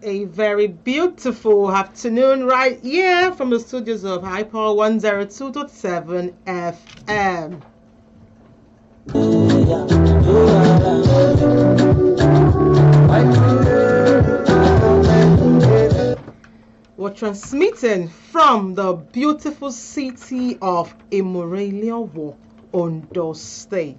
A very beautiful afternoon right here from the studios of HIPOWER 102.7 FM. We're transmitting from the beautiful city of Imorelia, Ondo State.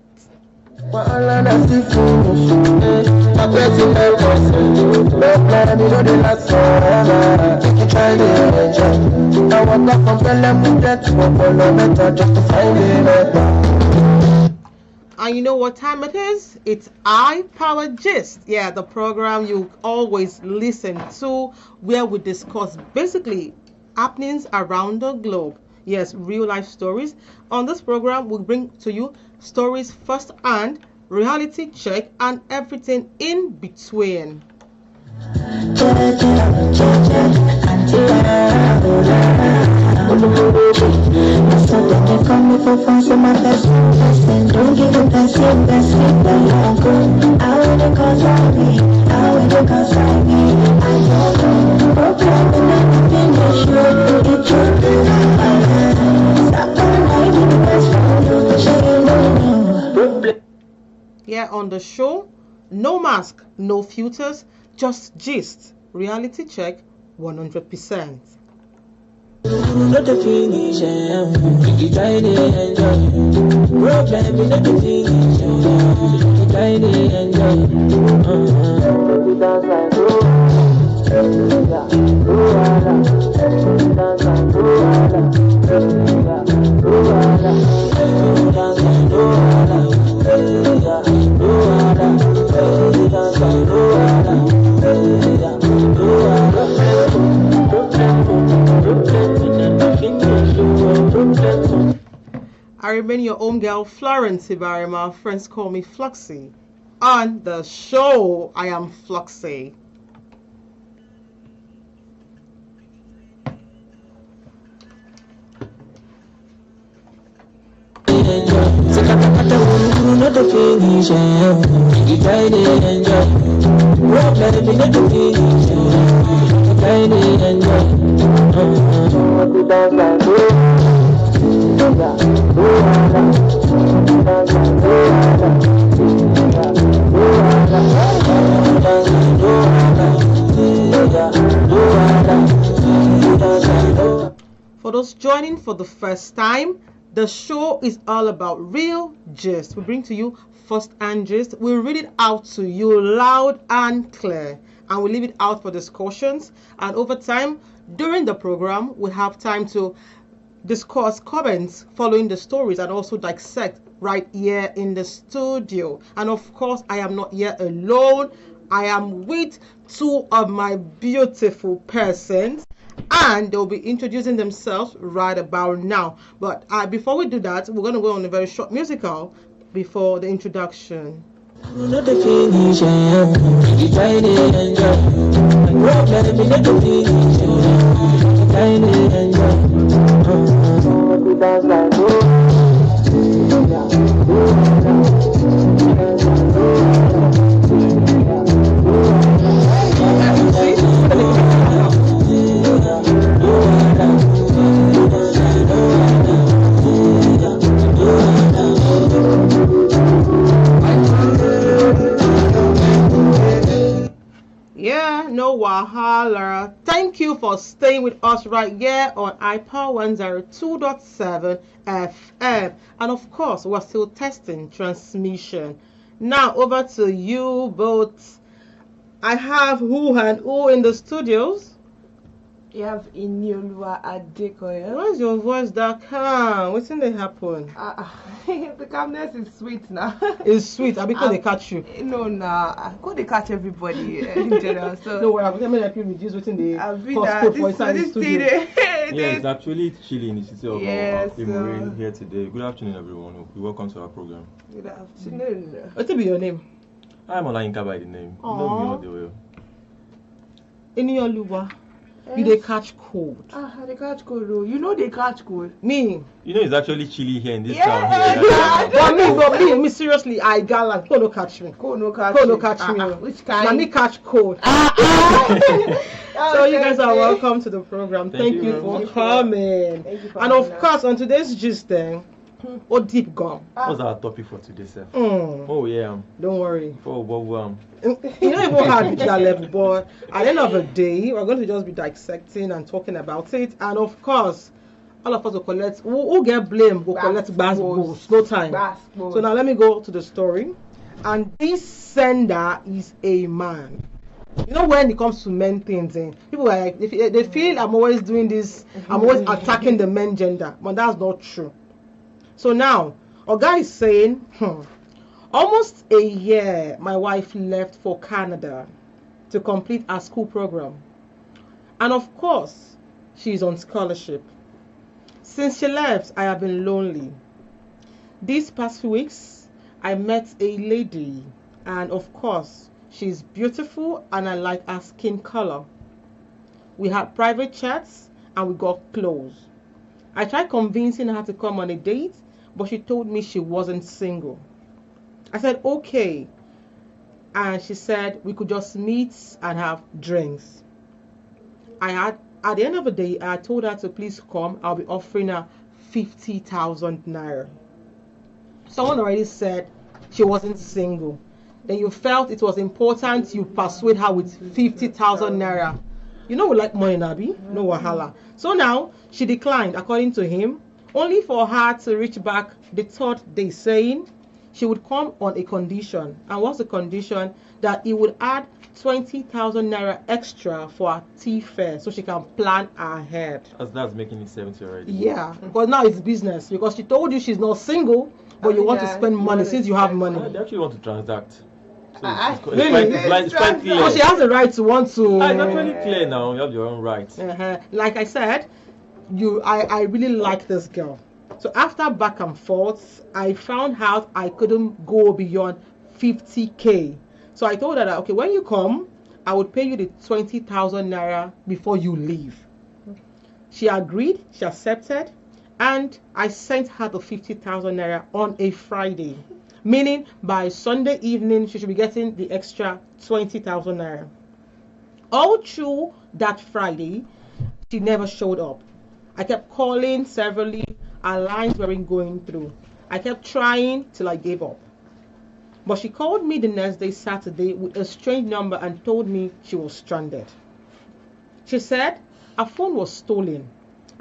And you know what time it is? It's HIPOWER Gist. Yeah, the program you always listen to, where we discuss basically happenings around the globe. Yes, real life stories. On this program, we'll bring to you stories first hand, reality check, and everything in between. Yeah, on the show, no mask, no filters, just gist. Reality check, 100%. Not the finish, you try to enjoy. Problem is not the finish, you try to enjoy. I remain your home girl, Florence Ibari. My friends call me FLOXY. On the show, I am FLOXY. For those joining for the first time, the show is all about real gist. We bring to you first-hand gist. We read it out to you loud and clear, and we leave it out for discussions. And over time, during the program, we have time to discuss comments following the stories and also dissect right here in the studio. And of course, I am not here alone. I am with two of my beautiful persons, and they'll be introducing themselves right about now. But before we do that, we're going to go on a very short musical before the introduction. wahala. Thank you for staying with us right here on HIPOWER 102.7 FM. And of course, we're still testing transmission. Now, over to you both. I have who and who in the studios. You have Inioluwa Adekoya. Why is your voice that calm? What's in the happen? The calmness is sweet now. It's sweet. I because they catch you. No, nah. Go they catch everybody in general. So no, I'm going to help you reduce within the code for inside the studio. It's actually chilly in the city of Imorin here today. Good afternoon, everyone. Welcome to our program. Good afternoon. What's be your name? I'm Olayinka by the name. You know me all the way. Inioluwa. You they catch cold. They catch cold. You know they catch cold. Me. You know it's actually chilly here in this town here. But me, seriously, I gallant. Cold no catch me. Cold no catch me. Which kind? Let me catch cold. So you guys are welcome to the program. Thank you for coming. And of course, on today's gist thing, deep gum. What's our topic for today, sir? Oh yeah. Don't worry. For what you know even hard with that level, but at the end of the day, we're going to just be dissecting and talking about it. And of course, all of us will collect. Who get blamed will collect basketballs. No time. So now let me go to the story. And this sender is a man. You know when it comes to men things, people are like they feel I'm always doing this. I'm always attacking the men gender, but that's not true. So now, a guy is saying, almost a year my wife left for Canada to complete her school program. And of course, she's on scholarship. Since she left, I have been lonely. These past few weeks, I met a lady, and of course, she's beautiful and I like her skin color. We had private chats and we got close. I tried convincing her to come on a date, but she told me she wasn't single. I said, okay. And she said we could just meet and have drinks. At the end of the day, I told her to please come. I'll be offering her 50,000 naira. Someone already said she wasn't single. Then you felt it was important you persuade her with 50,000 naira. You know we like money, Nabi. No wahala. So now she declined, according to him, only for her to reach back the third day saying she would come on a condition. And what's the condition? That he would add 20,000 naira extra for her tea fare so she can plan ahead. That's making it 70 already. Yeah, but now it's business because she told you she's not single, but you want to spend money since you have money. They actually want to transact. So it's quite clear. Oh, she has the right to want to. It's actually clear now. You have your own rights. Like I said, I really like this girl. So after back and forth, I found out I couldn't go beyond 50k. So I told her that okay, when you come, I would pay you the 20,000 naira before you leave. She agreed. She accepted, and I sent her the 50,000 naira on a Friday. Meaning by Sunday evening, she should be getting the extra 20,000 naira. All through that Friday, she never showed up. I kept calling severally. Our lines weren't going through. I kept trying till I gave up. But she called me the next day, Saturday, with a strange number and told me she was stranded. She said her phone was stolen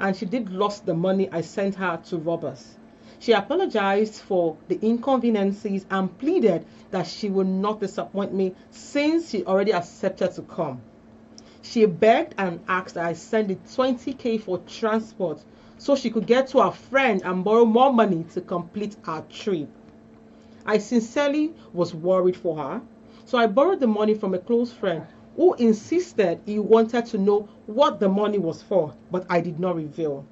and she did lost the money I sent her to robbers. She apologized for the inconveniences and pleaded that she would not disappoint me since she already accepted to come. She begged and asked that I send the 20k for transport so she could get to her friend and borrow more money to complete our trip. I sincerely was worried for her, so I borrowed the money from a close friend who insisted he wanted to know what the money was for, but I did not reveal.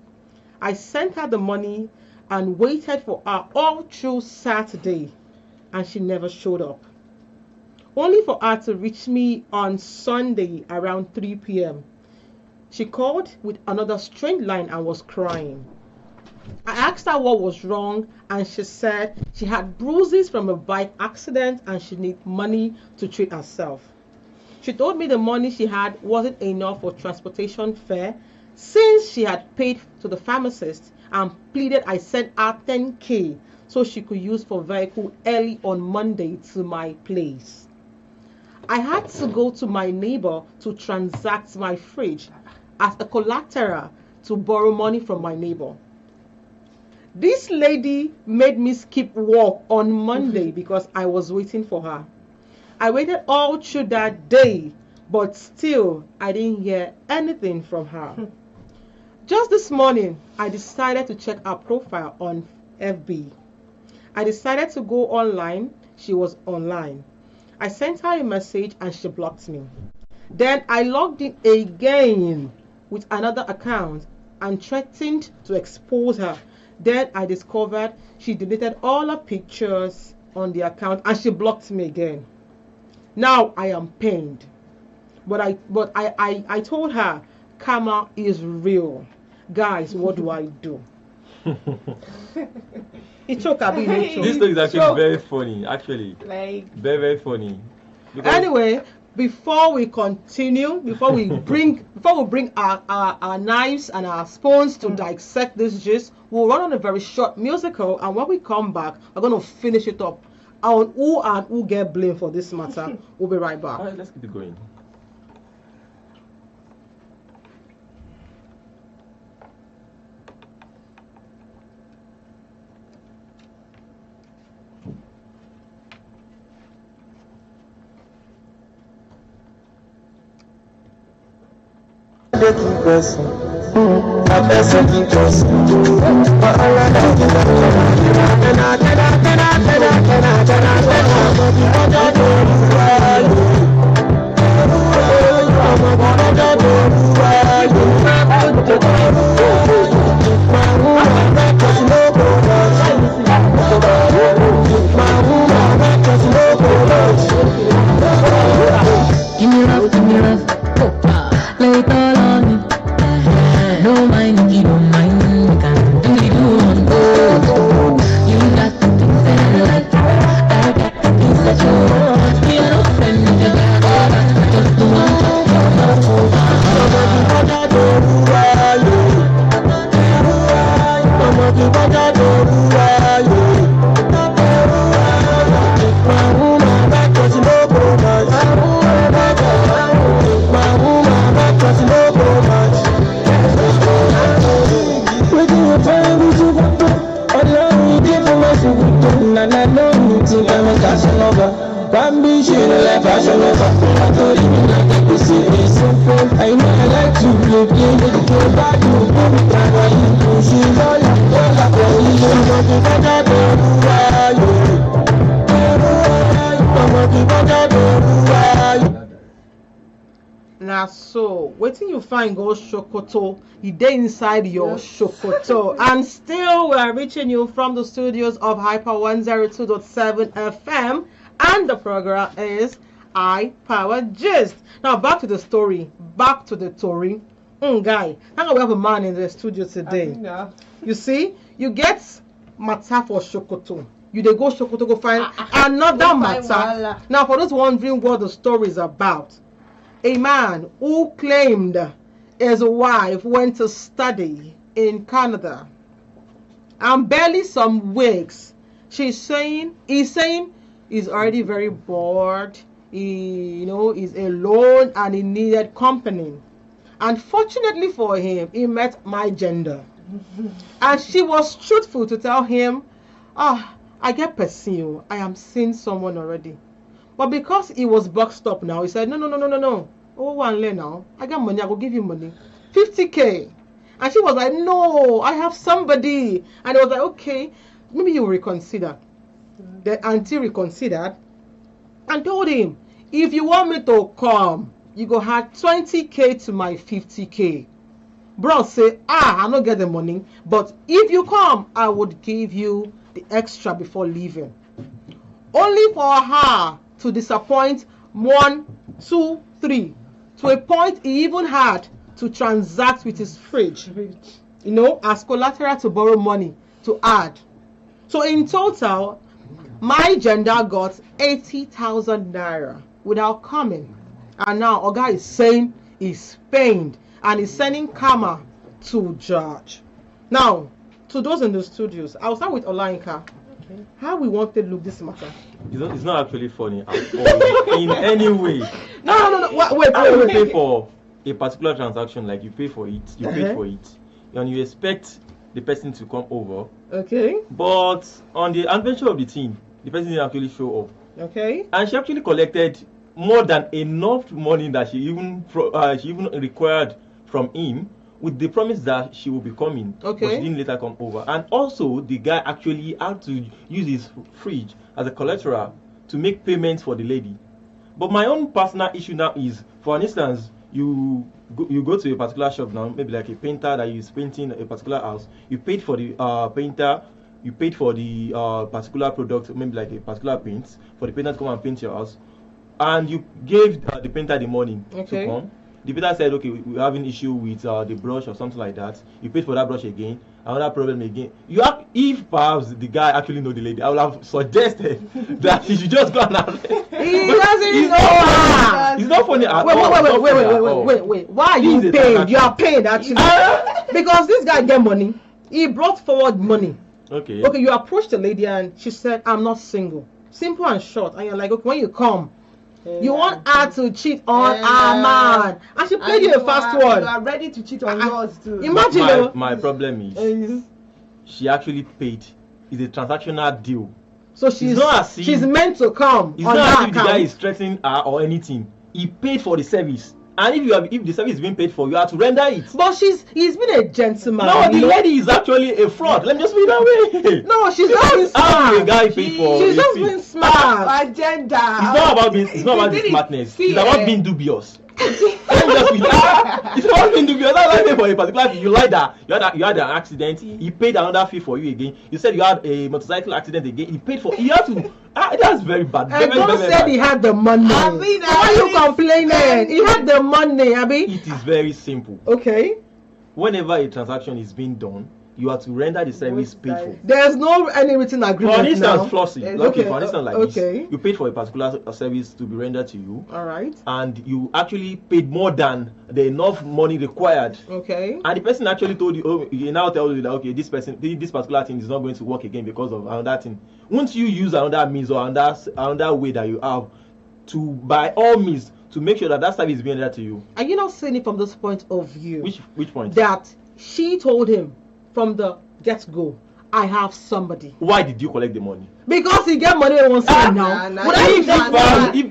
I sent her the money and waited for her all through Saturday, and she never showed up. Only for her to reach me on Sunday around 3 p.m. She called with another strange line and was crying. I asked her what was wrong, and she said she had bruises from a bike accident and she needed money to treat herself. She told me the money she had wasn't enough for transportation fare since she had paid to the pharmacist and pleaded I sent her 10k so she could use for vehicle early on Monday to my place. I had to go to my neighbor to transact my fridge as a collateral to borrow money from my neighbor. This lady made me skip work on Monday because I was waiting for her. I waited all through that day, but still I didn't hear anything from her. Just this morning, I decided to check her profile on FB. I decided to go online. She was online. I sent her a message and she blocked me. Then I logged in again with another account and threatened to expose her. Then I discovered she deleted all her pictures on the account and she blocked me again. Now I am pained. But I told her karma is real. Guys, what do I do? This story is actually very funny. Actually, like very funny. Anyway, before we continue, before we bring our knives and our spoons to dissect this gist, we'll run on a very short musical, and when we come back, we're going to finish it up on who get blamed for this matter. We'll be right back. All right, let's keep it going. Give me love, lay it all on me. Don't mind if you don't mind, we can do it on both. You got the things that I like, I got the things that you want. We are no friends together, just the one ambition like fashion over. I told you like you see me simple. I know I like to play game with the girl back to you. She's all up for you. Now, so waiting you find go shokoto, you dey inside your shokoto, and still we are reaching you from the studios of Hyper 102.7 FM. And the program is HIPOWER Gist. Now back to the story. Back to the story. Guy, now we have a man in the studio today. You see, you get matter for Shokoto. You dey go Shokoto go find another matter. Now for those wondering what the story is about, a man who claimed his wife went to study in Canada, and barely some weeks, he's saying he's already very bored. He's alone and he needed company. Unfortunately for him, he met my gender. And she was truthful to tell him, I get pursued. I am seeing someone already. But because he was boxed up now, he said, no. Oh, one lay now. I got money. I will give you money. 50K. And she was like, no, I have somebody. And he was like, okay, maybe you reconsider. The auntie reconsidered and told him, if you want me to come, you go have 20K to my 50K. Bro say, I don't get the money, but if you come, I would give you the extra before leaving. Only for her to disappoint 1, 2, 3. To a point he even had to transact with his fridge, as collateral to borrow money to add. So in total, my gender got 80,000 naira without coming. And now Oga is saying he's pained and he's sending karma to judge. Now, to those in the studios, I'll start with Olainka. Okay. How we want to look this matter? It's not actually funny at all in any way. No. Wait. You pay for a particular transaction, like you pay for it, you paid for it, and you expect the person to come over. Okay. But on the adventure of the team, the person didn't actually show up. Okay. And she actually collected more than enough money that she even required from him, with the promise that she will be coming. Okay. But she didn't later come over. And also, the guy actually had to use his fridge as a collateral to make payments for the lady. But my own personal issue now is, for instance, you go to a particular shop now, maybe like a painter that is painting a particular house. You paid for the painter. You paid for the particular product, maybe like a particular paint, for the painter to come and paint your house, and you gave the painter the money to come. The painter said, okay, we're having issue with the brush or something like that. You paid for that brush again, another problem again. If perhaps the guy actually know the lady, I would have suggested that he should just go and arrest. He doesn't know. It's not funny at all. Wait. Why are you paying? You are paying actually. Because this guy get money. He brought forward money. Okay, you approached the lady and she said, I'm not single. Simple and short. And you're like, okay, when you come, you want her to cheat on our man. And she played you a fast one. You are ready to cheat on yours too. Imagine. My problem is she actually paid. It's a transactional deal. So she's meant to come. It's not as if the guy is threatening her or anything. He paid for the service. And if the service is being paid for, you have to render it. But he's been a gentleman. No, the lady is actually a fraud. Let me just put it that way. No, she's not being smart. The guy paid for. She's just being smart. Agenda. It's not about the smartness. It's about being dubious. It's about being dubious. That's like for a particular thing. You lied that you had an accident. He paid another fee for you again. You said you had a motorcycle accident again. He paid for. You have to. That's very bad. And God said he had the money. Why are you complaining? He had the money, Abby. It is very simple. Okay. Whenever a transaction is being done, you have to render the service paid for. There's no any written agreement. For instance, now. FLOXY. For instance, like this, you paid for a particular service to be rendered to you. All right. And you actually paid more than the enough money required. Okay. And the person actually told you, he now tells you that okay, this particular thing is not going to work again because of another thing. Won't you use another means or another way that you have to, by all means, to make sure that service is being rendered to you? Are you not seeing it from this point of view? Which point? That she told him from the get-go, I have somebody. Why did you collect the money? Because he get money on one side now. If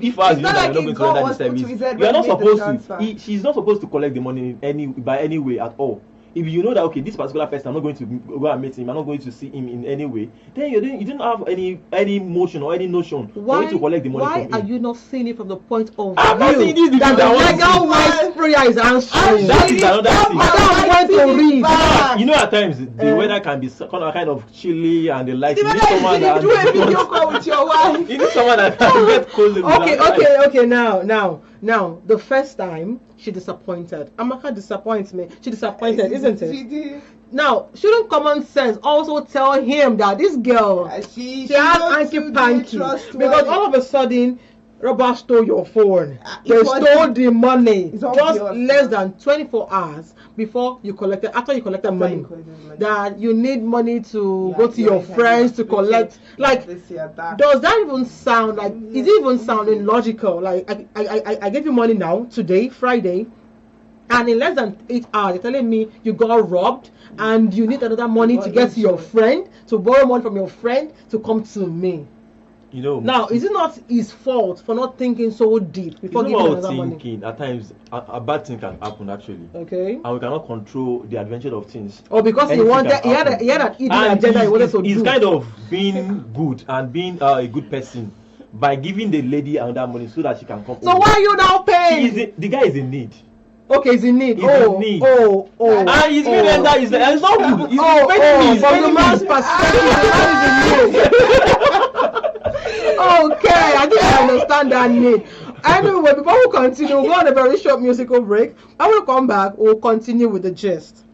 you know that you're not going to render the service, you are not supposed to. She's not supposed to collect the money by any way at all. If you know that okay, this particular person, I'm not going to go and meet him, I'm not going to see him in any way, then you didn't have any motion or any notion for you to collect the money from him. Why are you not seeing it from the point of I'm not seeing this that the legal wise prayer is answering? That is another thing. I'm going to read. You know, at times the weather can be kind of chilly and the light. You need someone that do a video call with your wife. You need someone that can get close. Okay. Now, the first time she disappointed. Amaka disappoints me. She disappointed, isn't it? She did. Now, shouldn't common sense also tell him that this girl she has hanky-panky? Because all of a sudden, Robert stole your phone. They stole the money just less than 24 hours before you collected. After you collected money, that you need money to go to your friends to collect. Like, does that even sound like? Is it even sounding logical? Like, I gave you money now today, Friday, and in less than 8 hours, you're telling me you got robbed and you need another money to get to your friend, to borrow money from your friend to come to me. You know, now is it not his fault for not thinking so deep before giving another money? At times a bad thing can happen actually. Okay. And we cannot control the adventure of things. Oh, because he had an hidden agenda he wanted to do. He's kind of being good and being a good person by giving the lady another money so that she can come. So why are you now paying? The guy is in need. Okay, he's in need. He's in need. And he's being rendered. It's not good. From the man's perspective, okay, I think I understand that need. Anyway, before we continue, we'll go on a very short musical break. And we'll come back, we'll continue with the gist.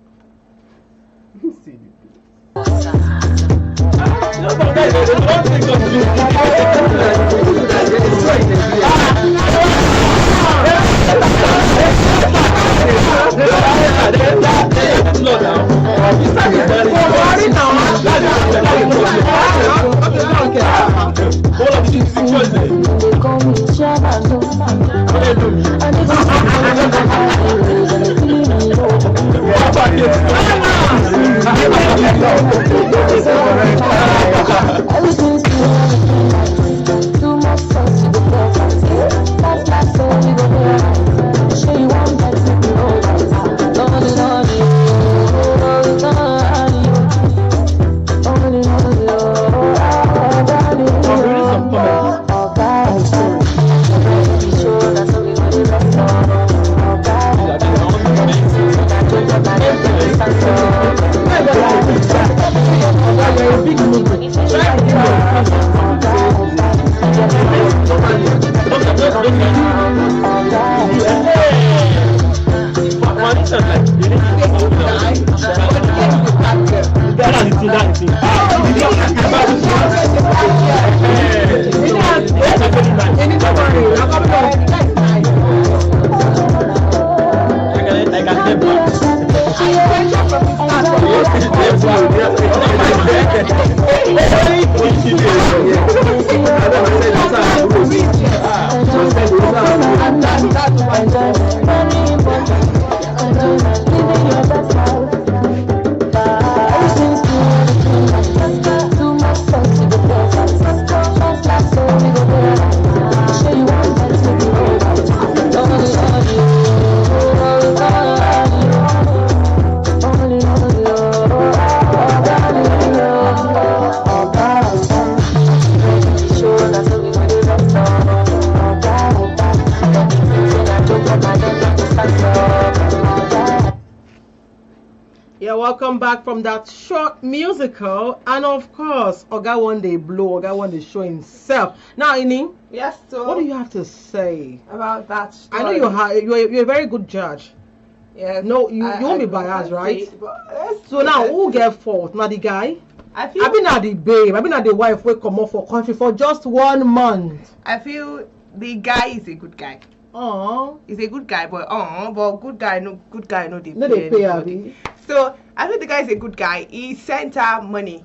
All of these Everything's too much sense, you go there fancy. That's my soul, you go there. Show you one that you know. Lonely, lonely, lonely, lonely, lonely, Welcome back from that short musical, and of course, Oga one day blow, Oga one day show himself. Now, Ini, Yes, so what do you have to say? about that story? I know you're a very good judge. Yes. No, you won't be don't biased, say right? it, but let's So do now, it. who get fault? Now the guy? I feel I've been at the babe, I've been at the wife who come off for country for just 1 month. I feel the guy is a good guy. Oh, He's a good guy, but good guy no they no, they pay anybody. Abby. So I feel the guy is a good guy. He sent her money,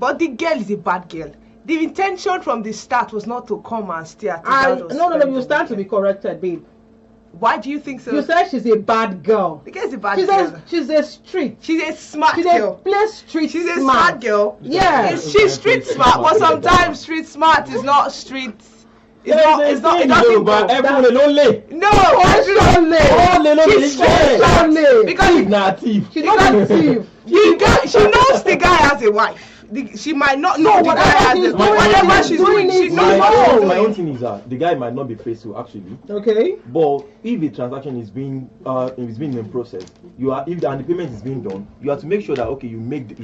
but the girl is a bad girl. The intention from the start was not to come and stay at his house or No, spend you the stand to be weekend. corrected, babe. Why do you think so? You said she's a bad girl. The girl is a bad She's girl. she's a street. She's a smart She's girl. a place street She's a smart smart girl. Yeah. She's street smart, but sometimes street smart is not street. It's not. It doesn't go. Everyone lonely. No, She's street only. because She's not a thief. She's not a thief. she knows the guy has a wife. She might not know the guy has a wife. Whatever she's doing, she knows what she's My own doing. thing is that the guy might not be faithful actually, Okay. but if the transaction is being in process, and the payment is being done, you have to make sure that you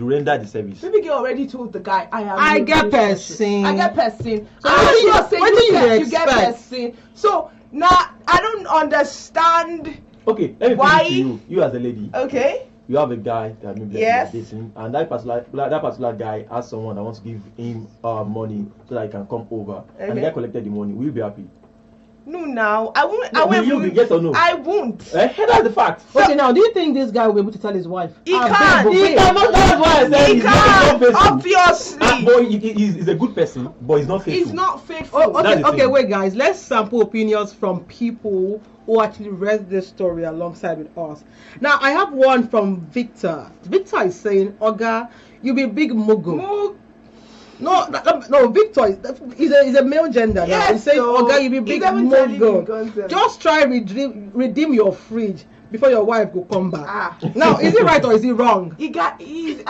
render the service. Baby girl already told the guy, I get person. I get person. So I'm what do you saying you get expect? person. So now I don't understand. Okay, let me Why? put it to you as a lady. Okay. You have a guy that maybe Yes. you're dating, and that particular guy has someone that wants to give him money so that he can come over, and the Okay. guy collected the money. Will you be happy? No, now I won't. No, will you be yes or no? I won't. That's the fact. Okay, now do you think this guy will be able to tell his wife? He "Ah, can't. babe, He babe." cannot. That's why I said He he's not can't. faithful. Obviously, Boy, he's a good person, but he's not faithful. he's not faithful. Oh, That's okay, the okay, thing. wait, guys. Let's sample opinions from people who actually read this story alongside with us. Now, I have one from Victor. Victor is saying, "Oga, you be big mugu." No, Victor is a male gender now. Yes, He's saying, so "Oga, you be big he's even telling you mugu. concept. Just try redeem your fridge before your wife go come back." Ah. Now, is it right or is it wrong? He's.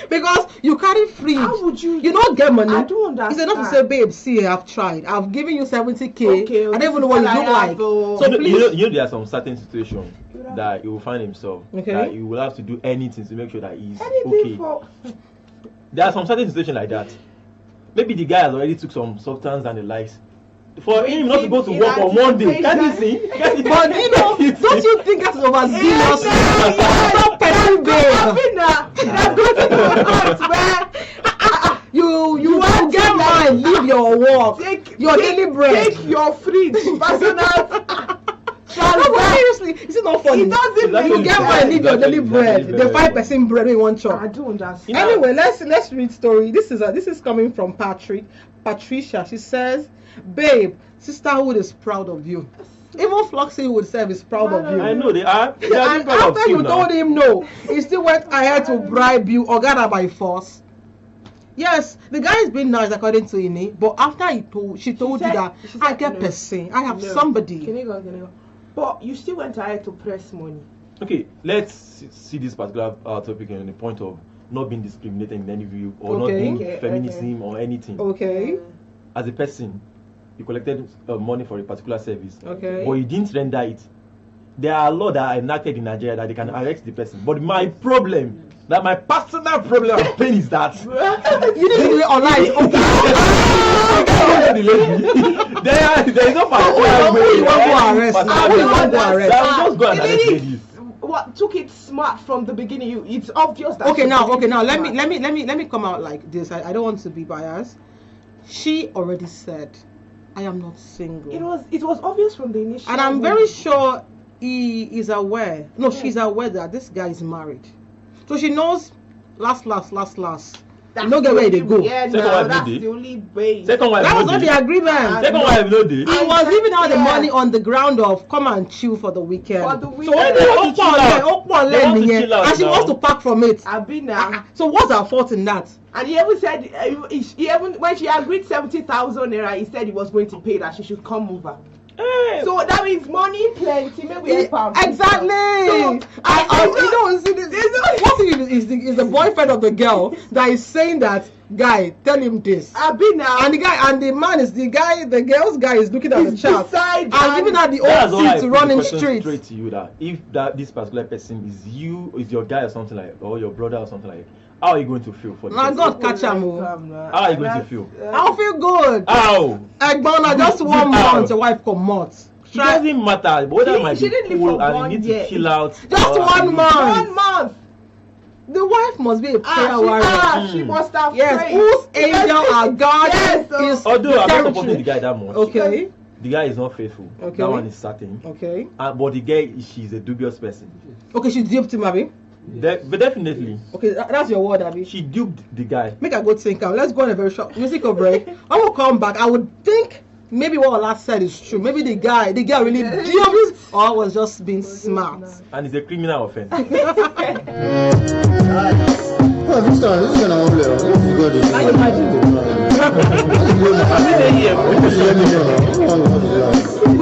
Because you carry fridge. How would you? You don't get money. I don't understand. It's enough to say, babe, see, I've tried. I've given you 70K. Okay, I don't even know what you look like. So So please. you know there are some certain situations that he will find himself Okay. that he will have to do anything to make sure that he's anything okay. for. There are some certain situations like that. Maybe the guy has already took some substance and the likes. For him not to go to In work on Monday, can't you see? But you know, don't you think that's overzealous? Yes. Stop petting, babe. They're going to the point where You get mine, leave your work. Your daily bread. Take your fridge, personal. No, but seriously, is it not funny? It doesn't make You get sense. mine, leave your daily bread. Exactly. The 5% bread in one chop. I don't understand. You know- Anyway, let's read story. This is coming from Patricia. She says, "Babe, sisterhood is proud of you." Even FLOXY would say he's proud of you. I know they are. They are And proud of after you now. told him no, he still went ahead to bribe you or gather by force. Yes, the guy is being nice according to Ini, but after she told you said- that she I said get no. person, I have No. somebody. Can you go? But you still went ahead to press money. Okay, let's see this particular topic in the point of not being discriminated in any view or not Okay. being Okay, feminism or anything. Okay, As a person, you collected money for a particular service, okay. but you didn't render it. There are laws that are enacted in Nigeria that they can arrest the person. But my problem, my personal problem and pain is that You didn't do it online. there is no particular Who way. you want to arrest? particular Who you way. want to arrest? That will just go and The arrest lady ladies. What took it smart from the beginning? It's obvious that. Okay, she now, took it let smart. me come out like this. I don't want to be biased. She already said, I am not single. It was obvious from the initial. And I'm one. very sure he is aware. No, she's aware that this guy is married. So she knows last. That's You don't get the where they only- go. Yeah, Second no, wife that's no dey. the only base. Second wife That no was not dey. the agreement. Second wife no dey. He was giving out the Yeah. money on the ground of come and chill for the weekend. For the So weekend. They want to chill out. They want to chill out and she now. wants to pack from it. I've been now. So what's her fault in that? And he even said, he even when she agreed 70,000 naira, he said he was going to pay that she should come over. Hey. So that means money plenty. Maybe help her. Exactly. So, What if is the boyfriend of the girl that is saying that guy? Tell him this. I've been now. And the man is the guy. The girl's guy is looking at the He's chat beside and giving her the That's old why I seat to put run the in question streets. straight to you that if this particular person is your guy or something like, or your brother or something like, how are you going to feel for the Now person? God catch him. How are you going to feel? I'll feel good. How? Egbona, just 1 How? month your wife come out. It doesn't matter whether She- might she be didn't live cool for and one you need year. to chill out. Just or 1 month. 1 month. The wife must be a prayer warrior. She must have Yes, prayed. whose angel or God Yes, is Although I'm not territory. supporting the guy that much. Okay, The guy is not faithful. Okay. That one is certain. okay. But the girl, she's a dubious person. Okay, she duped him, Abi. But definitely, Okay, that's your word, Abi. she duped the guy. Make a good think. Let's go on a very short musical break. When we come back, I would think maybe what Ola said is true. Maybe the girl really duped or was just being smart. And it's a criminal offense. We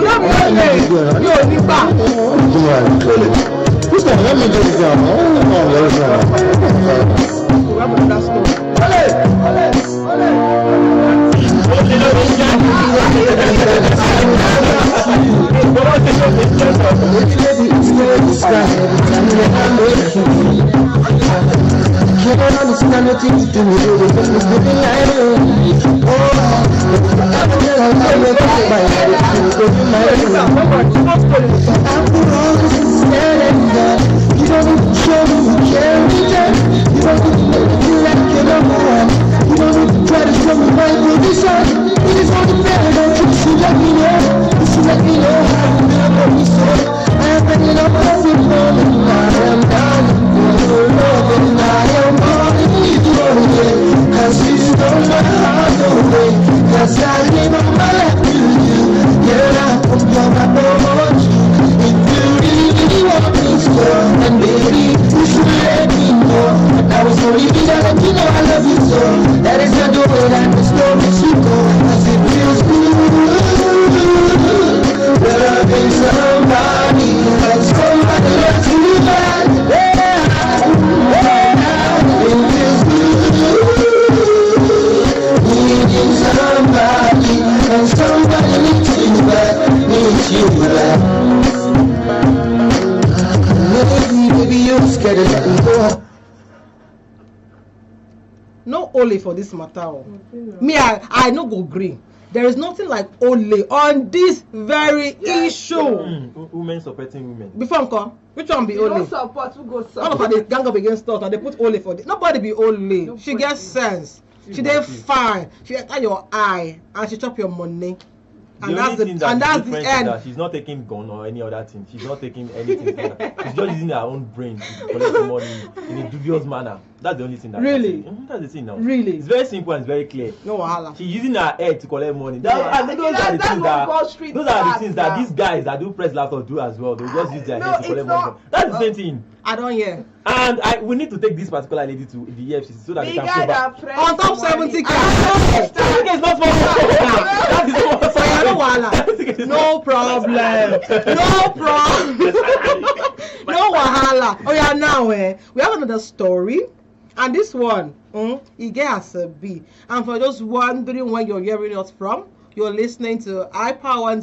don't be yo, ni pa. We have another story. Can't understand the things you do, but it's living like after all this is said and done, you don't need to show me you can't be done. You don't need to make me feel like you're number one. You don't need to try to show me my position. It is all the better, don't you? You let me know. You should let me know how you feel about me so. I am bringing up every moment. I am down for your love and I am calling you away. Cause you stole my heart away. Cause I gave all my life to you. Girl, I hope you're my promotion. If you really want me so, then baby, you should let me know. But I was only because you know I love you so. That is not the way that the story should go. Cause it feels good. Loving somebody like somebody loves you back. It feels good. Needing somebody and somebody needs you back. Needs you back. Maybe you're scared of letting go. No only for this matter. Oh. Me, I no go agree. There is nothing like only on this very issue. Women supporting women. Before I come, which one be You only? don't support, who goes All of support? her they gang up against us and they put only for this. Nobody be only. She gets sense. She dey fine. She enter your eye and she chop your money. And The that's only the thing that and is that's the different is end. that she's not taking gun or any other thing. She's not taking anything. She's just using her own brain to collect the money in a dubious manner. That's the only thing that Really? That's the thing now. Really? It's very simple and it's very clear. No wahala. She's using her head to collect money. Yeah. And those are the That's things what Wall Street those are the does things that now. these guys that do press laptop do as well. They just use their No, head to it's collect not. money. That's the same thing. I don't hear. And we need to take this particular lady to the EFCC so that they The can guy prove that her. pressed On top money. 70K. It's not for That is not So yeah, no wahala. No problem. No problem. No wahala. Oh yeah, now we have another story, and this one, it gets a B. And for those wondering where you're hearing us from, you're listening to HIPOWER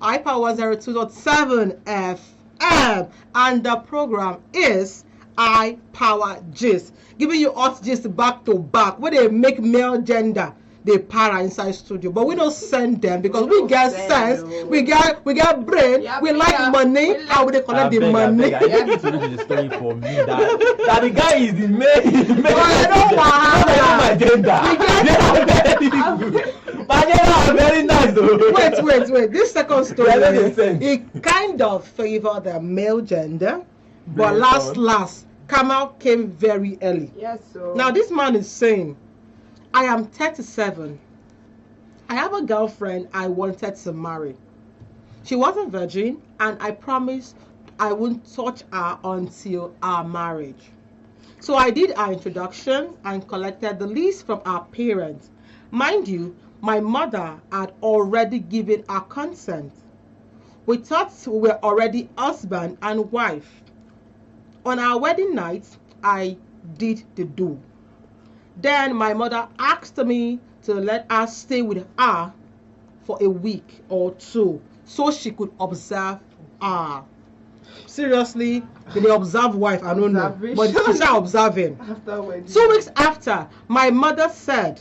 102.7 FM, and the program is HIPOWER Gist, giving you hot gist back to back, where they make male gender they para inside studio, but we don't send them because we get sense, we get brain, Yeah, we like money, and we collect the money. I beg you to read the story for me that the guy is the main. I don't want my gender. They are very good. My gender are very nice though. Wait. This second story, Yeah, that makes sense. it kind of favor the male gender, but Bring it last, Kamal came very early. Yes, so. Now this man is saying, I am 37. I have a girlfriend I wanted to marry. She was a virgin, and I promised I wouldn't touch her until our marriage. So I did our introduction and collected the list from our parents. Mind you, my mother had already given her consent. We thought we were already husband and wife. On our wedding night, I did the do. Then my mother asked me to let her stay with her for a week or two so she could observe her. Seriously, did they observe wife? I don't know. But she's not observing. After wedding. 2 weeks after, my mother said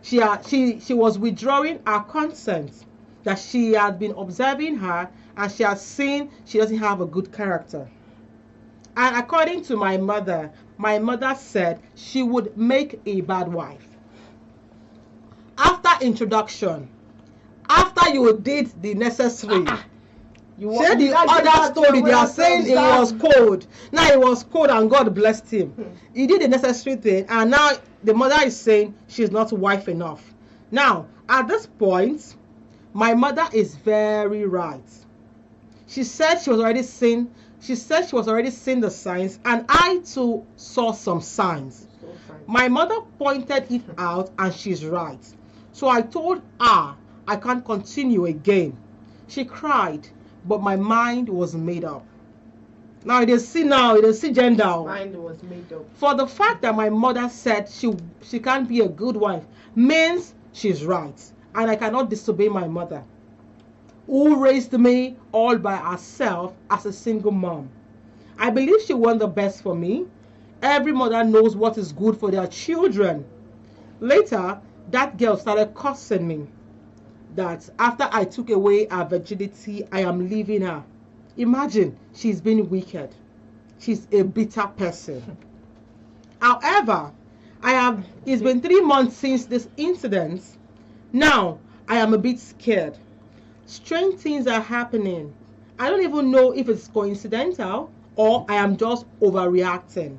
she was withdrawing her consent, that she had been observing her and she had seen she doesn't have a good character. And according to my mother said she would make a bad wife. After introduction, after you did the necessary, say the other story, they are saying it was cold. Now it was cold and God blessed him. He did the necessary thing, and now the mother is saying she's not wife enough. Now, at this point, my mother is very right. She said she was already seeing the signs, and I too saw some signs. My mother pointed it out, and she's right. So I told her I can't continue again. She cried, but my mind was made up. Now it is gender. Mind was made up. For the fact that my mother said she can't be a good wife means she's right, and I cannot disobey my mother, who raised me all by herself as a single mom. I believe she wants the best for me. Every mother knows what is good for their children. Later, that girl started cursing me that after I took away her virginity, I am leaving her. Imagine, she's been wicked. She's a bitter person. However, it's been 3 months since this incident. Now, I am a bit scared. Strange things are happening. I don't even know if it's coincidental or I am just overreacting.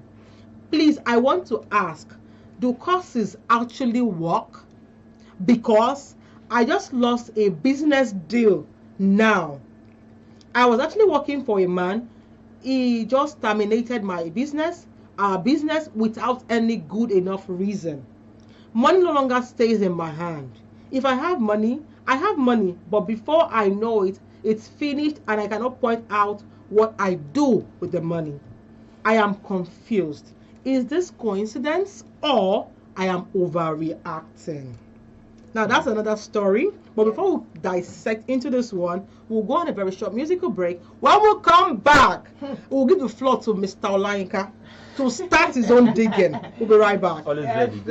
Please, I want to ask, do curses actually work? Because I just lost a business deal now. I was actually working for a man. He just terminated our business without any good enough reason. Money no longer stays in my hand. If I have money, I have money, but before I know it, it's finished and I cannot point out what I do with the money. I am confused. Is this coincidence or I am overreacting? Now that's another story, but before we dissect into this one, we'll go on a very short musical break. When we come back, we'll give the floor to Mr. Olainka to start his own digging. We'll be right back. Always ready.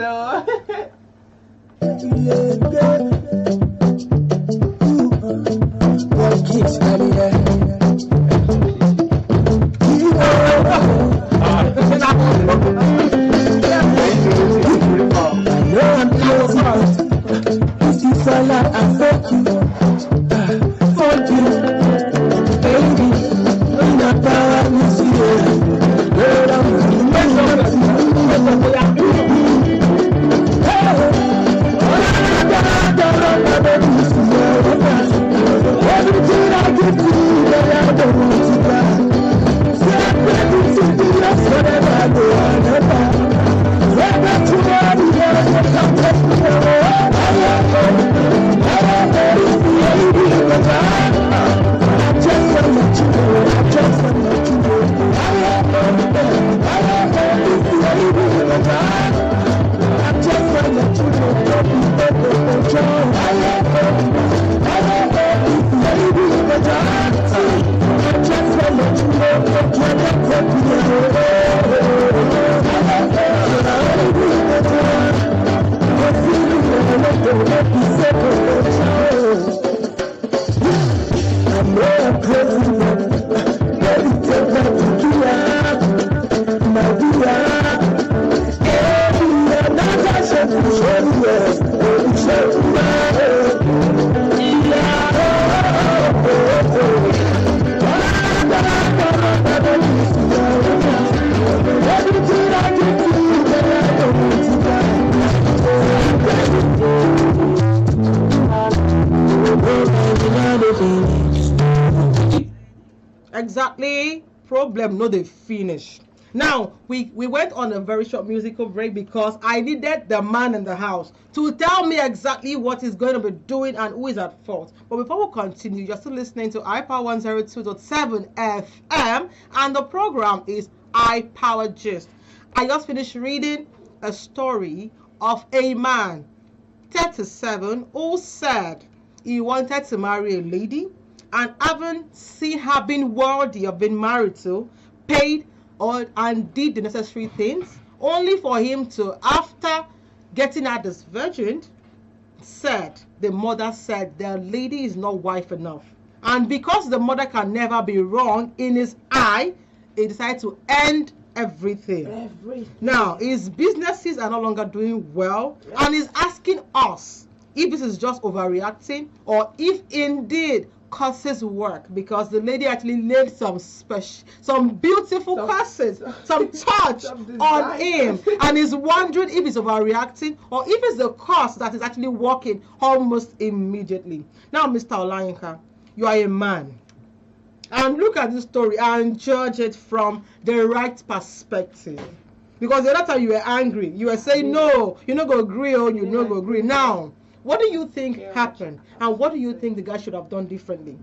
Exactly. Problem no they finish. Now we went on a very short musical break because I needed the man in the house to tell me exactly what he's going to be doing and who is at fault. But before we continue, you're still listening to iPower 102.7 FM and the program is iPower Gist. I just finished reading a story of a man 37 who said he wanted to marry a lady and haven't seen her being worthy of being married to, paid and did the necessary things, only for him to, after getting her this virgin, the mother said the lady is not wife enough. And because the mother can never be wrong in his eye, he decided to end everything. Now, his businesses are no longer doing well, and he's asking us if this is just overreacting or if indeed curses work, because the lady actually laid some beautiful curses, some touch on him, and is wondering if it's overreacting or if it's the curse that is actually working almost immediately. Now, Mr. Olayinka, you are a man, and look at this story and judge it from the right perspective. Because the other time you were angry, you were saying no, you're not gonna agree, or you're not gonna agree. Now, what do you think happened, and what do you think the guy should have done differently?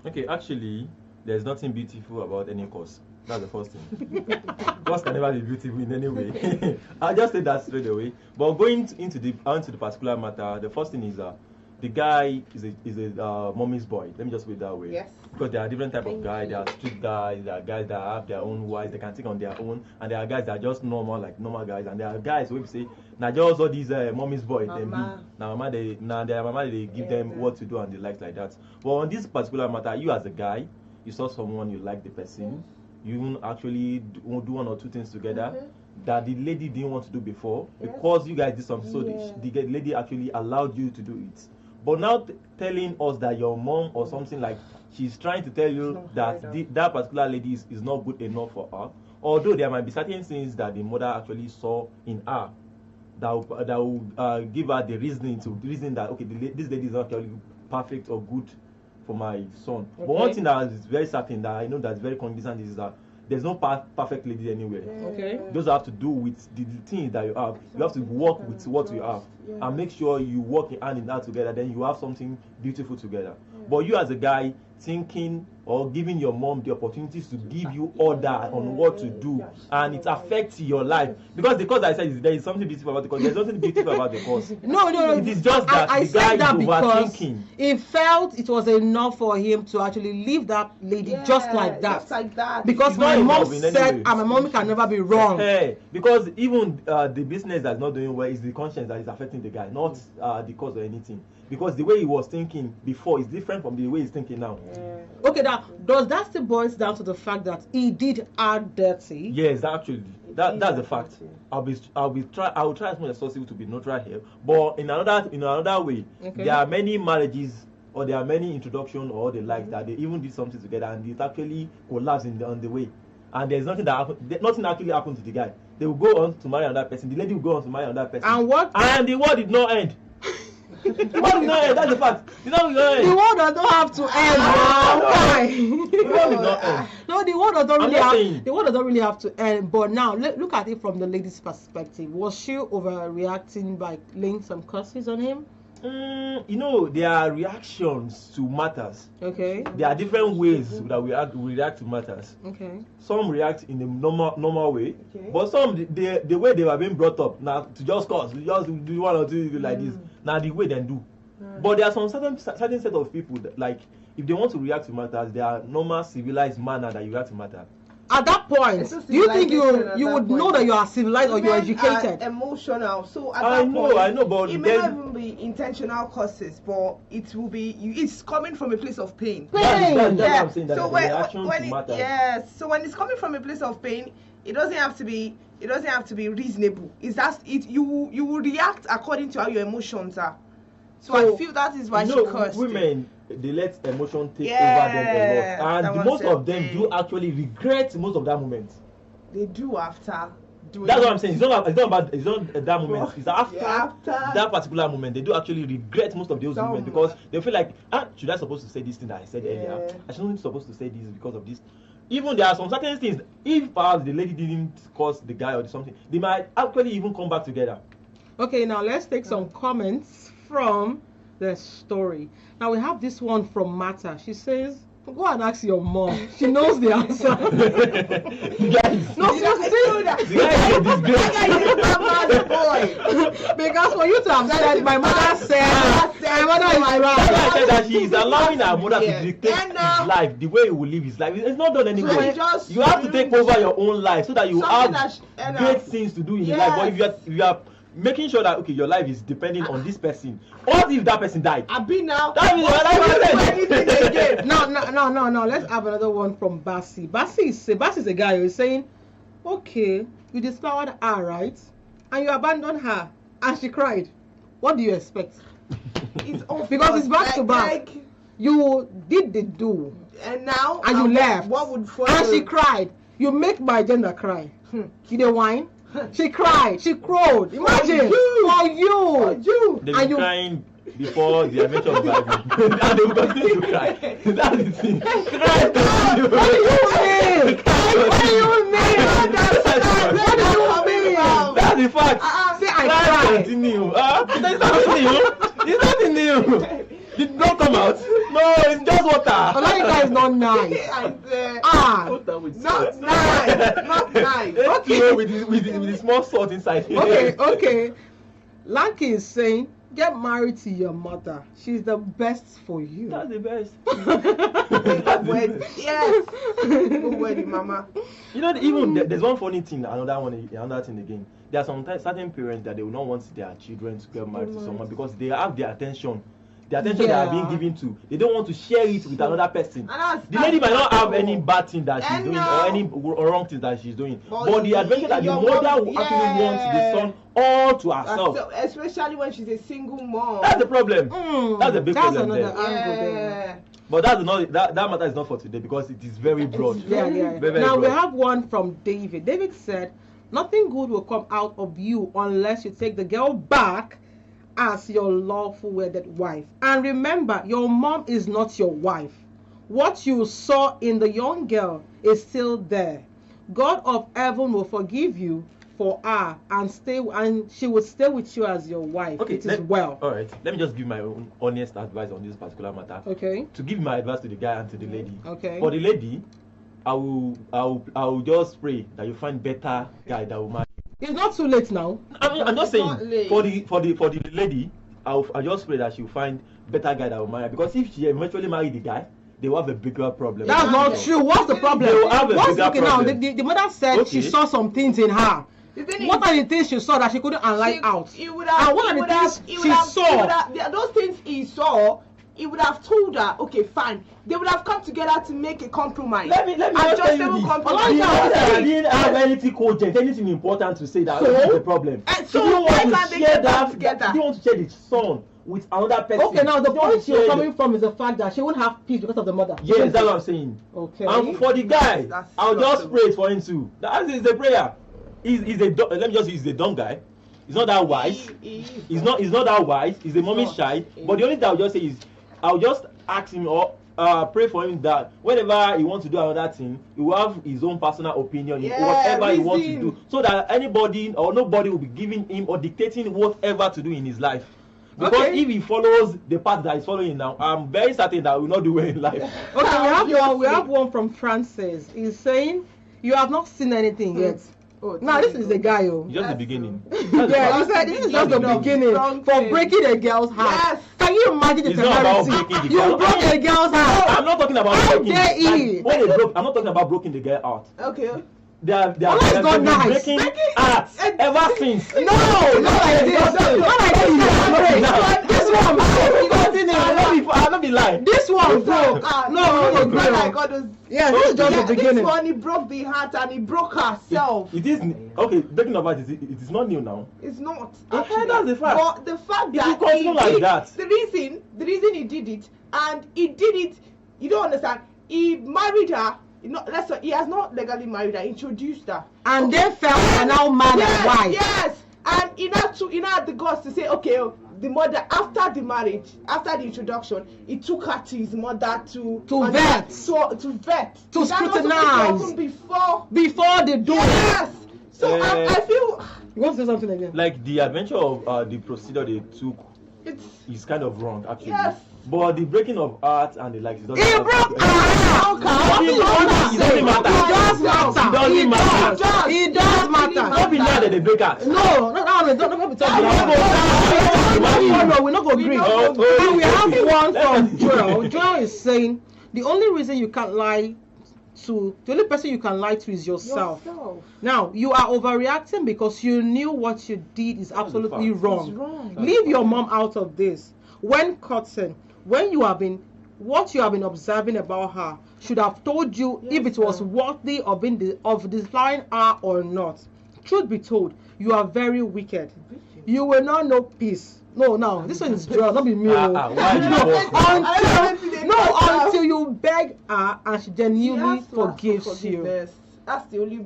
Okay, actually, there's nothing beautiful about any cause. That's the first thing. Cause can never be beautiful in any way. I'll just say that straight away. But going into the particular matter, the first thing is the guy is a mommy's boy. Let me just put it that way. Yes. Because there are different type of guys. There are street guys. There are guys that have their own wives. They can think on their own. And there are guys that are just normal, like normal guys. And there are guys who say, now just all these mommy's boy. Now their mama they give them what to do and they like that. But on this particular matter, you as a guy, you saw someone, you like the person. You actually do one or two things together that the lady didn't want to do before because you guys did something. So the lady actually allowed you to do it. But now telling us that your mom or something like she's trying to tell you that that particular lady is not good enough for her, although there might be certain things that the mother actually saw in her that will give her the reason that okay, this lady is not actually perfect or good for my son. Okay. But one thing that is very certain that I know that's very convincing is that there's no perfect lady anywhere. Okay. Those have to do with the things that you have. You have to work with what you have and make sure you work hand in hand together. Then you have something beautiful together. But you as a guy thinking or giving your mom the opportunities to give you order on what to do, and it affects your life because the cause I said is there is something beautiful about the cause. There's nothing beautiful about the cause. No. It is just that I the guy said that is because overthinking. he felt it was enough for him to actually leave that lady just like that. Just like that. Because It's my not mom enough in any said, way. and my mom can never be wrong. Hey, because even the business that's not doing well is the conscience that is affecting the guy, not the cause or anything. Because the way he was thinking before is different from the way he's thinking now. Okay, now does that still boils down to the fact that he did act dirty? Yes, actually, that's the fact. I will try as much as possible to be neutral here. But in another way, there are many marriages or there are many introductions or the like that they even did something together and it actually collapsed on the way. And there's nothing that happened. Nothing actually happened to the guy. They will go on to marry another person. The lady will go on to marry another person. And the war did not end. The world did not end. That's the fact. The world does not have to end. Why? The world did not end. No, the world doesn't really have to end. But now look at it from the lady's perspective. Was she overreacting by laying some curses on him? There are reactions to matters. Okay. There are different ways that we react to matters. Okay. Some react in the normal way, but some the way they were being brought up now to just cause, just do one or two like this. Now the way they do. But there are some certain set of people that, like, if they want to react to matters, there are normal civilized manner that you react to matter. At that point, do you think you would know that you are civilized or you are educated? Emotional. So at I that point, I know, but it may not even be intentional causes, but it will be. It's coming from a place of pain. That's what I'm saying. That So reaction to matters. yes. So when it's coming from a place of pain, it doesn't have to be. It doesn't have to be reasonable. It's that you will react according to how your emotions are. So I feel that is why she cursed. Women, they let emotion take over them a lot, and most of them do actually regret most of that moment. They do after. doing. That's what I'm saying. It's not that moment. It's after, After that particular moment. They do actually regret most of those moments because they feel like, should I supposed to say this thing that I said earlier? I shouldn't supposed to say this because of this. Even there are some certain things. If perhaps the lady didn't cause the guy or something, they might actually even come back together. Okay, now let's take some comments from the story. Now we have this one from Mata. She says, go and ask your mom. She knows the answer. Guys, No, seriously. the guy is a disgrace. Because for you to have said, my mother said, my mother is That's why I right. said that she is allowing her mother to dictate his life, the way he will live his life. It's not done anyway. You have to take over your own life so that you have great things to do in your life. But if you are making sure that okay, your life is depending on this person, what if that person died? I've been now. That means your life is No. Let's have another one from Bassi. Bassi is a guy who is saying, okay, you discovered her, right? And you abandoned her, and she cried. What do you expect? It's off Because it's back to back. You did the do, and now and you left. What would follow? And she cried. You make my gender cry. You didn't whine. She cried. She crowed. Imagine for you. They've And been you- crying before the adventure of Bible. And they will continue to cry. That's the thing. What do you mean? What do you mean? What do you mean? That's the fact. Say I Cry cried. continue. It's nothing new. It's nothing new. It don't come out. No, it's just water. Olayinka is not nice. I said, Not not nice. Okay. With the small salt inside. Okay. Lanky is saying, get married to your mother. She's the best for you. That's the best. Yes. Good wedding, mama. You know, even there's one funny thing, another thing again. There are sometimes certain parents that they will not want their children to get married to someone because they have their attention. The attention they are being given to, they don't want to share it with another person. The lady might not have any bad thing that she's doing or any wrong things that she's doing, but the adventure that the mother will actually want the son all to herself. Especially when she's a single mom. That's the problem. That's a big problem another there. angle there. But that's not that matter is not for today because it is very broad. Yeah. Very, very Now we broad. have one from David. David said, nothing good will come out of you unless you take the girl back as your lawful wedded wife. And remember, your mom is not your wife. What you saw in the young girl is still there. God of heaven will forgive you for her and she will stay with you as your wife. Okay, it is well. All right, let me just give my own honest advice on this particular matter. Okay. To give my advice to the guy and to the lady. Okay. For the lady, I will just pray that you find better guy that will marry. It's not too late now. I'm just not saying late. for the lady, I'll just pray that she'll find better guy that will marry. Because if she eventually marry the guy, they will have a bigger problem. That's not true. What's the problem? They will have a What's bigger okay now? problem. The mother said she Okay. saw some things in her. The thing What is, are the things she saw that she couldn't unlike out? He would have, And what are the things she saw? those things he saw, he would have told her, okay, fine. They would have come together to make a compromise. Let me just tell you this. compromise. I didn't have anything cogent, anything important to say that So? this is the problem. And She so didn't why want to can't they share get back that. together? She didn't want to share the son with another person. Okay, now the She didn't want point to you're share coming from is the fact that she won't have peace because of the mother. Yes, that's what I'm saying. Okay. And for the guy, That's I'll just possible. pray for him too. That is a prayer. He's let me just say he's a dumb guy. He's not that wise. He's not that wise. He's a mommy child. But the only thing I'll just say is I'll just ask him or pray for him that whenever he wants to do another thing, he will have his own personal opinion in whatever he wants to do, so that anybody or nobody will be giving him or dictating whatever to do in his life. Because Okay. if he follows the path that he's following now, I'm very certain that he will not do well in life. Okay, we have one from Francis. He's saying you have not seen anything yet. Now this is the guy, oh. It's just the beginning. Yeah, he said this is just the beginning for breaking a girl's heart. Yes. Can you imagine the It's not about temerity? breaking the You girl. broke a girl's heart. I'm not talking about How breaking. dare he? When they broke, I'm not talking about breaking the girl out. Okay. They are Allah is they've not been nice. breaking hearts ever since. No, not like this. Not like this. This one broke. I'm not be lying. This one broke. No, it's not like all those. Yeah, this is just the This beginning. one, he broke the heart and he broke herself. It is okay. Breaking of heart it is not new now. It's not. Okay, Actually. that's the fact. But the fact If you that continue like did, that. the reason he did it, and he did it, you don't understand. He married her let's say he has not legally married her, introduced her. And they felt are now man and wife. Yes. And he had the guts to say, okay, the mother, after the marriage, after the introduction, he took her to his mother to vet, to scrutinize before they do it. Yes. So I feel. You want to say something again? Like the adventure of the procedure they took is kind of wrong, actually. Yes. But the breaking of heart and the likes, it doesn't He matter. broke her heart. It doesn't matter. It does matter. Don't be mad that they break heart. No, don't be talking about. We're not going to agree. And we have one from Joel. Joel is saying the only reason you can't lie to, the only person you can lie to is yourself. Now, you are overreacting because you knew what you did is absolutely wrong. It's wrong. Leave your mom out of this. When cutting, what you have been observing about her should have told you if it was worthy of disflying her or not. Truth be told, you are very wicked. You will not know peace. No, this one is Joel, not be me. Until you beg her and she genuinely forgives you. That's the only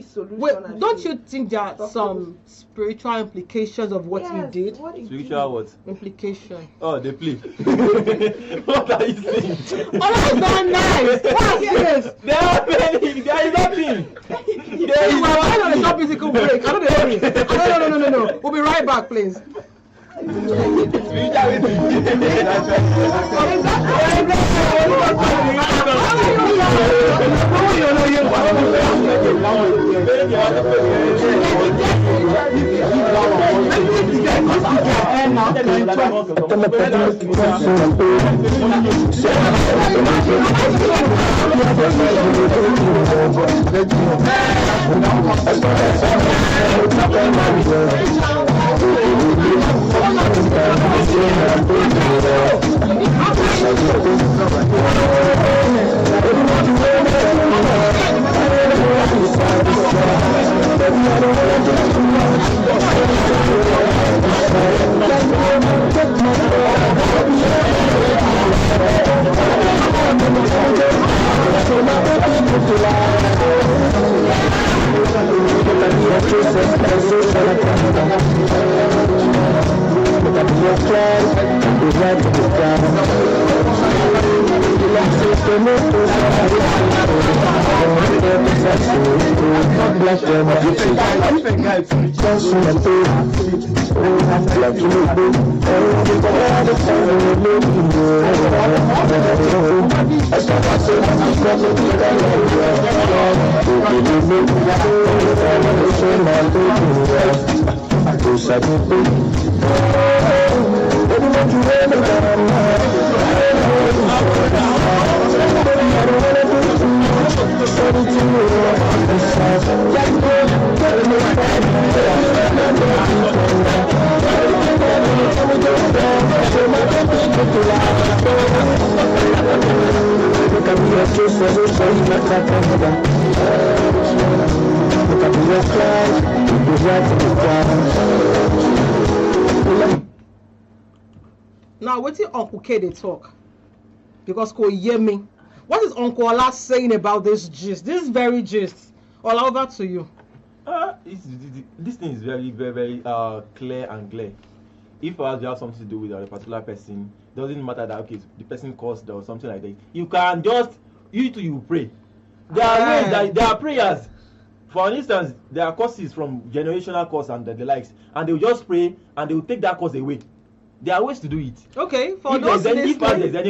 solution. Wait, don't you think there are some spiritual implications of what you did? Spiritual what? Implication. Oh, they play. What are you saying? Oh, that's not nice. What is this? There are many. There is nothing. Why not a short musical break? I don't know. No. We'll be right back, please. Now, what is Uncle K they talk? Because ko hear me. What is Uncle Ola saying about this gist? This very gist. All over to you. This thing is very, very, very clear and clear. If you have something to do with a particular person, doesn't matter that the person caused or something like that. You can just you pray. There are prayers. For instance, there are causes from generational cause and the likes, and they will just pray and they will take that cause away. There are ways to do it. Okay, for if those there's any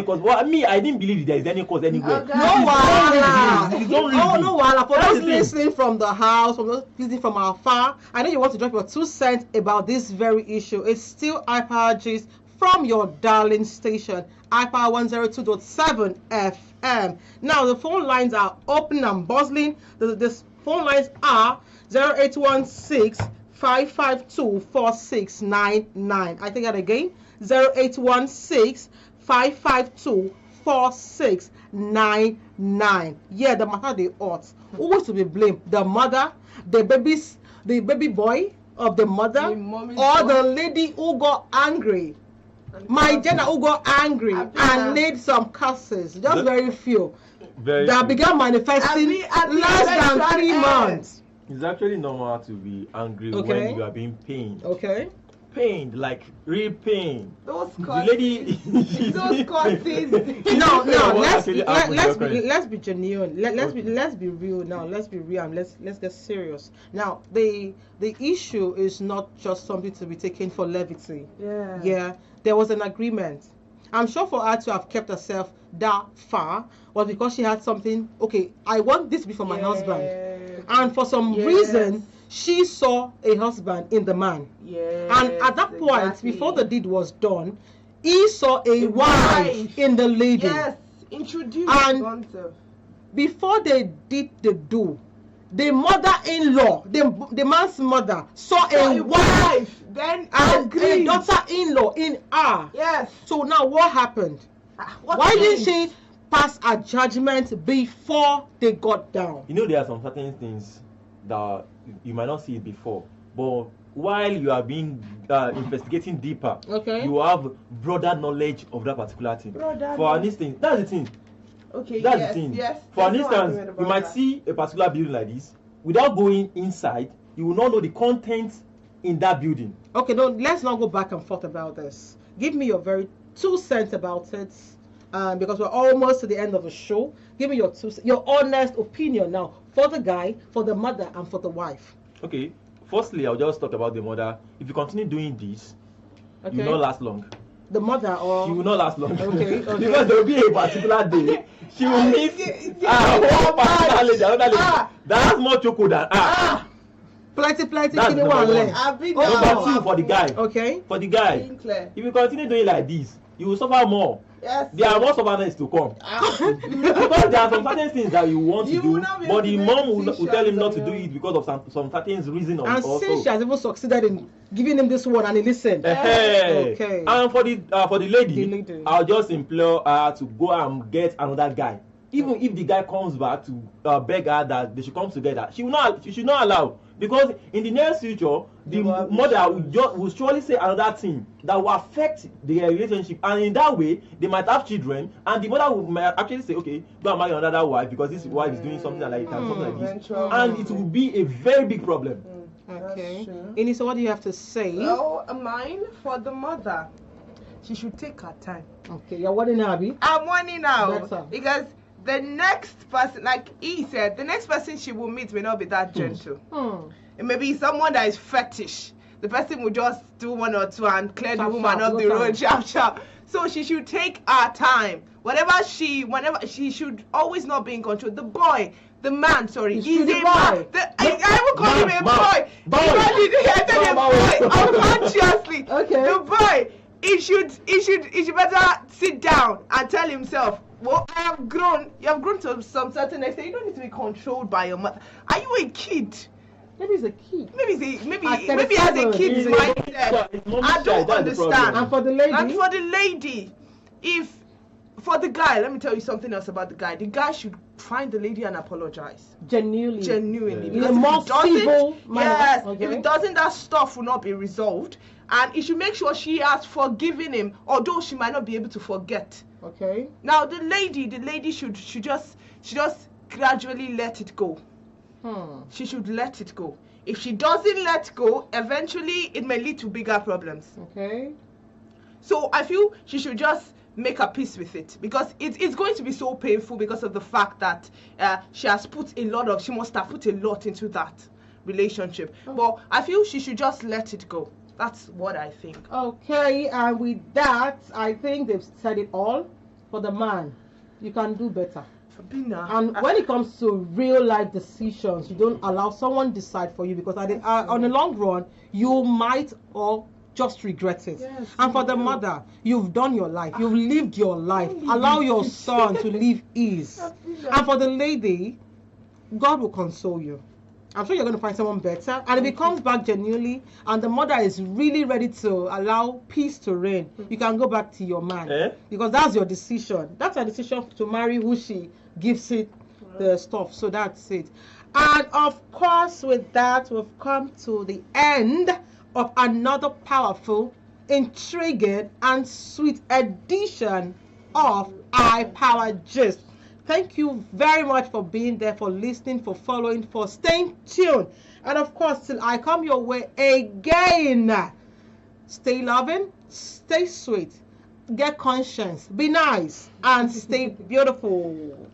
cause, well, I didn't believe there is any cause anywhere. Okay. No wahala. No wahala. For those listening from the house, from those listening from afar, I know you want to drop your 2 cents about this very issue. It's still HIPOWER Gist from your darling station, HIPOWER 102.7 FM. Now the phone lines are open and bustling. The phone lines are 0816 552-4699. I think that again, 0816-552-4699. Yeah, the matter they ought. Who is to be blamed? The mother, the baby boy of the mother, or the lady who got angry My Jenna who got angry I've been and there. laid some curses, just very few, Very that true. began manifesting At the less than eventual 3 end. months. It's actually normal to be angry Okay. when you are being pained. Okay. Pained, like real pain. Those The curses. lady. Those curses. No, What let's actually happened to your let's be genuine. Let's Okay. be real now. Let's be real and let's get serious. Now, the issue is not just something to be taken for levity. Yeah. Yeah, there was an agreement. I'm sure for her to have kept herself that far was because she had something. Okay, I want this to be for my husband, and for some Yes. reason she saw a husband in the man. Yes. And at that point, exactly. before the deed was done, he saw a A wife wife. in the lady. Yes. Introduce And- concept. Before they did the do, the mother-in-law, the man's mother, saw a wife Then and a agreed. daughter-in-law in her. Yes. So now what happened? What Why didn't changed? she pass a judgment before they got down? You know, there are some certain things that you might not see it before, but while you are being investigating deeper, Okay. you have broader knowledge of that particular thing. Broader For an knowledge. instance, that's the thing. Okay. That's yes. the thing. Yes. For an There's no instance, argument you about might that. see a particular building like this without going inside. You will not know the contents in that building. Okay, no, let's not go back and forth about this. Give me your very 2 cents about it, because we're almost to the end of the show. Give me your honest opinion now for the guy, for the mother, and for the wife. Okay. Firstly, I'll just talk about the mother. If you continue doing this, Okay, you will not last long. the mother or She will not last long. Okay, okay. Because there will be a particular day she will miss one particular lady, another lady that has more choco than her. plenty That's kini number one one. left. I've been Oh. Number two, for the guy. Okay, For the guy, Being clear. if you continue doing like this, you will suffer more. Yes. There are more suffering to come. Because there are some certain things that you want You to will do, not be but the able to mom will make tell him decisions not to on do your it because of some certain reason and also. since she has even succeeded in giving him this one and he listened. Okay. And for the lady, The lady. I'll just implore her to go and get another guy. Even if the guy comes back to beg her that they should come together, she should not allow, because in the near future the mother will surely say another thing that will affect their relationship, and in that way they might have children, and the mother might actually say, okay, go and marry another wife because this wife is doing something like that, something like this, Eventually. and it will be a very big problem. Okay. That's true. Ini, so what do you have to say? Well, mine for the mother. She should take her time. Okay, you're warning Abby. I'm warning now Better. because the next person, like he said, the next person she will meet may not be that gentle. It may be someone that is fetish. The person will just do one or two and clear the Sharp, woman sharp, off no the road, time. sharp. So she should take her time. Whenever she should always not be in control. The boy, the man, sorry, He's he's the a boy. man. I will call him a boy. Boy. I said a boy unconsciously. Okay. The boy, he should better sit down and tell himself, well, I have grown. You have grown to some certain extent. You don't need to be controlled by your mother. Are you a kid? Maybe it's a key. Maybe At as a 37, kid's He's a mindset. it's mom's I child, don't that's the problem. understand. And for the lady, And for the lady, for the guy, let me tell you something else about the guy. The guy should find the lady and apologize. genuinely. Genuinely. Yeah. In a Because more if it doesn't, civil manner. yes, Okay. if it doesn't, that stuff will not be resolved. And he should make sure she has forgiven him, although she might not be able to forget. Okay. Now the lady should just gradually let it go. She should let it go. If she doesn't let go, eventually it may lead to bigger problems. Okay. So I feel she should just make her peace with it, because it's going to be so painful because of the fact that she must have put a lot into that relationship. But I feel she should just let it go. That's what I think. Okay, and with that, I think they've said it all. For the man, you can do better. Fabina, And when it comes to real life decisions, you don't allow someone decide for you, because on the long run, you might or just regret it. Yes, And for you the will. mother, you've done your life, you've lived your life. Allow your son to live ease. And for the lady, God will console you. I'm sure you're going to find someone better. And if it comes back genuinely and the mother is really ready to allow peace to reign, you can go back to your man. Because that's your decision. That's a decision to marry who she gives it the stuff. So that's it. And of course, with that, we've come to the end of another powerful intriguing, and sweet edition of HIPOWER Gist. Thank you very much for being there, for listening, for following, for staying tuned. And of course, till I come your way again, stay loving, stay sweet, get conscious, be nice, and stay beautiful.